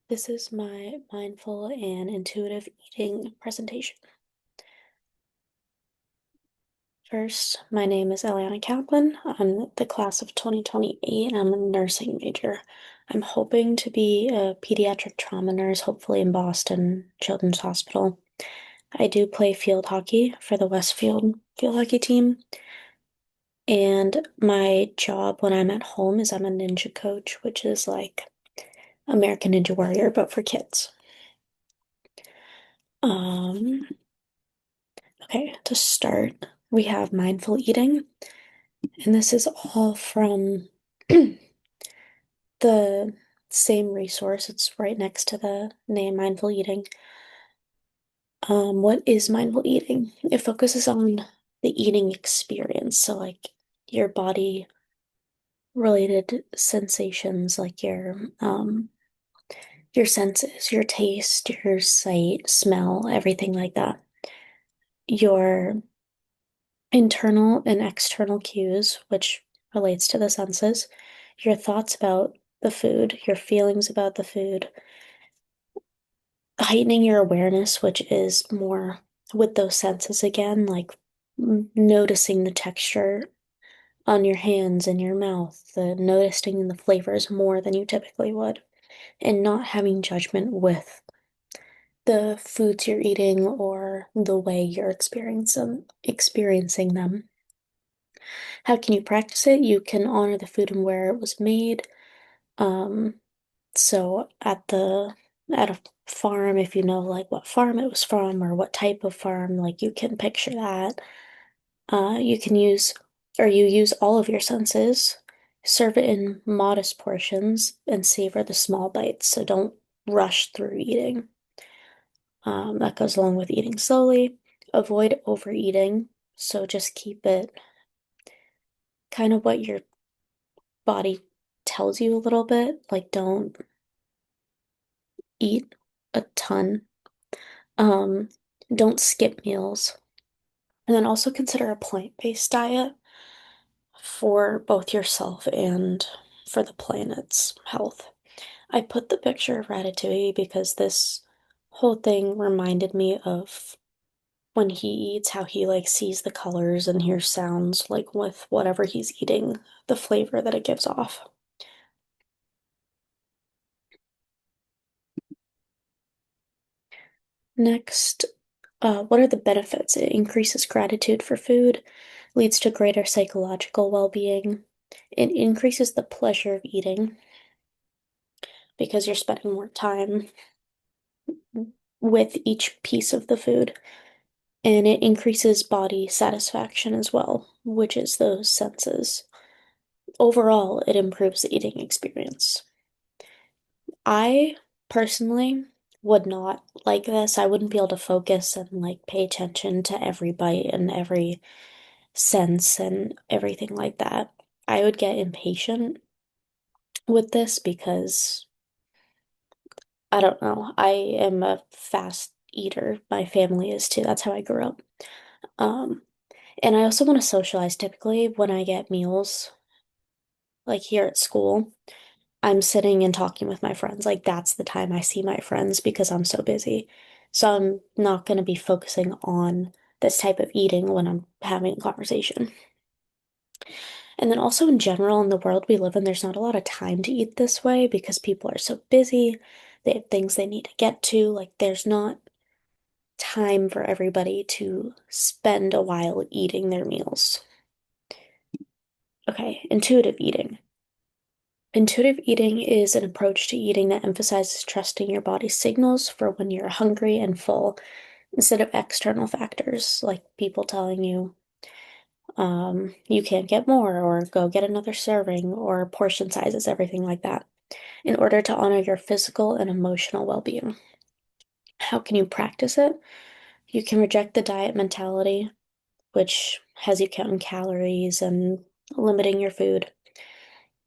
This is my mindful and intuitive eating presentation. First, my name is Eliana Kaplan. I'm the class of 2028 and I'm a nursing major. I'm hoping to be a pediatric trauma nurse, hopefully in Boston Children's Hospital. I do play field hockey for the Westfield field hockey team. And my job when I'm at home is I'm a ninja coach, which is like American Ninja Warrior, but for kids. Um, Okay, to start, we have mindful eating, and this is all from the same resource. It's right next to the name mindful eating. What is mindful eating? It focuses on the eating experience, so like your body related sensations, like your senses, your taste, your sight, smell, everything like that. Your internal and external cues, which relates to the senses, your thoughts about the food, your feelings about the food, heightening your awareness, which is more with those senses again, like noticing the texture on your hands and your mouth, the noticing the flavors more than you typically would, and not having judgment with the foods you're eating or the way you're experiencing them. How can you practice it? You can honor the food and where it was made. Um, so at a farm, if you know like what farm it was from or what type of farm, like you can picture that. You can use or you use all of your senses, serve it in modest portions, and savor the small bites. So don't rush through eating. That goes along with eating slowly. Avoid overeating. So just keep it kind of what your body tells you a little bit. Like, don't eat a ton. Um, don't skip meals. And then also consider a plant-based diet for both yourself and for the planet's health. I put the picture of Ratatouille because this whole thing reminded me of when he eats, how he like sees the colors and hears sounds like with whatever he's eating, the flavor that it gives off. Next, what are the benefits? It increases gratitude for food, leads to greater psychological well-being. It increases the pleasure of eating because you're spending more time with each piece of the food. And it increases body satisfaction as well, which is those senses. Overall, it improves the eating experience. I personally would not like this. I wouldn't be able to focus and like pay attention to every bite and every sense and everything like that. I would get impatient with this because I don't know. I am a fast eater. My family is too. That's how I grew up. Um, and I also want to socialize. Typically, when I get meals, like here at school, I'm sitting and talking with my friends. Like that's the time I see my friends because I'm so busy. So I'm not going to be focusing on this type of eating when I'm having a conversation. And then also in general, in the world we live in, there's not a lot of time to eat this way because people are so busy. They have things they need to get to. Like there's not time for everybody to spend a while eating their meals. Okay, intuitive eating. Intuitive eating is an approach to eating that emphasizes trusting your body's signals for when you're hungry and full instead of external factors like people telling you you can't get more or go get another serving or portion sizes, everything like that, in order to honor your physical and emotional well-being. How can you practice it? You can reject the diet mentality, which has you counting calories and limiting your food.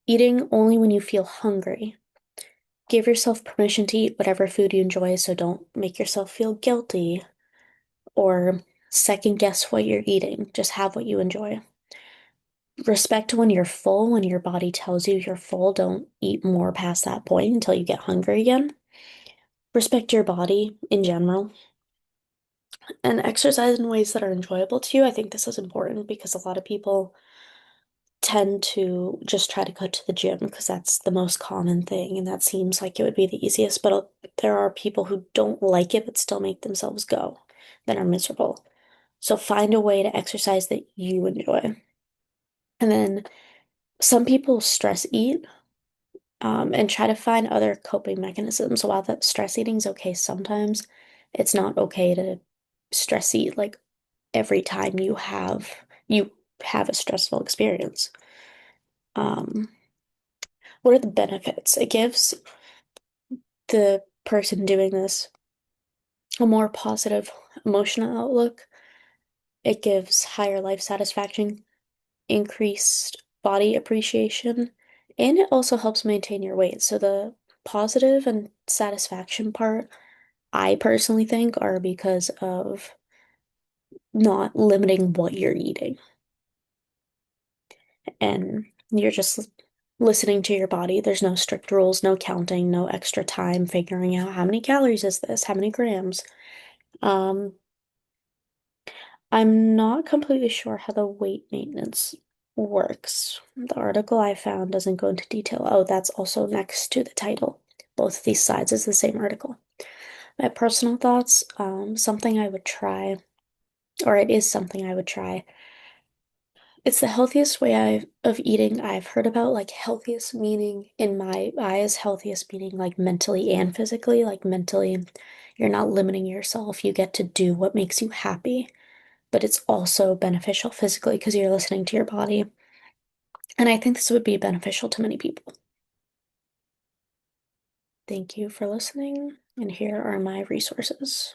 Eating only when you feel hungry. Give yourself permission to eat whatever food you enjoy, so don't make yourself feel guilty or second guess what you're eating. Just have what you enjoy. Respect when you're full, when your body tells you you're full, don't eat more past that point until you get hungry again. respect your body in general, and exercise in ways that are enjoyable to you. I think this is important because a lot of people tend to just try to go to the gym because that's the most common thing and that seems like it would be the easiest. But there are people who don't like it but still make themselves go, that are miserable. So find a way to exercise that you enjoy. And then some people stress eat, and try to find other coping mechanisms. So while that stress eating is okay sometimes, it's not okay to stress eat like every time you have a stressful experience. Um, what are the benefits? It gives the person doing this a more positive emotional outlook. It gives higher life satisfaction, increased body appreciation, and it also helps maintain your weight. So the positive and satisfaction part, I personally think, are because of not limiting what you're eating. And you're just listening to your body. There's no strict rules, no counting, no extra time figuring out how many calories is this, how many grams. Um, I'm not completely sure how the weight maintenance works. The article I found doesn't go into detail. Oh, that's also next to the title. Both of these sides is the same article. My personal thoughts, something I would try, or it is something I would try. It's the healthiest way of eating I've heard about, like healthiest meaning in my eyes, healthiest meaning like mentally and physically. Like mentally, you're not limiting yourself. You get to do what makes you happy, but it's also beneficial physically because you're listening to your body. And I think this would be beneficial to many people. Thank you for listening, and here are my resources.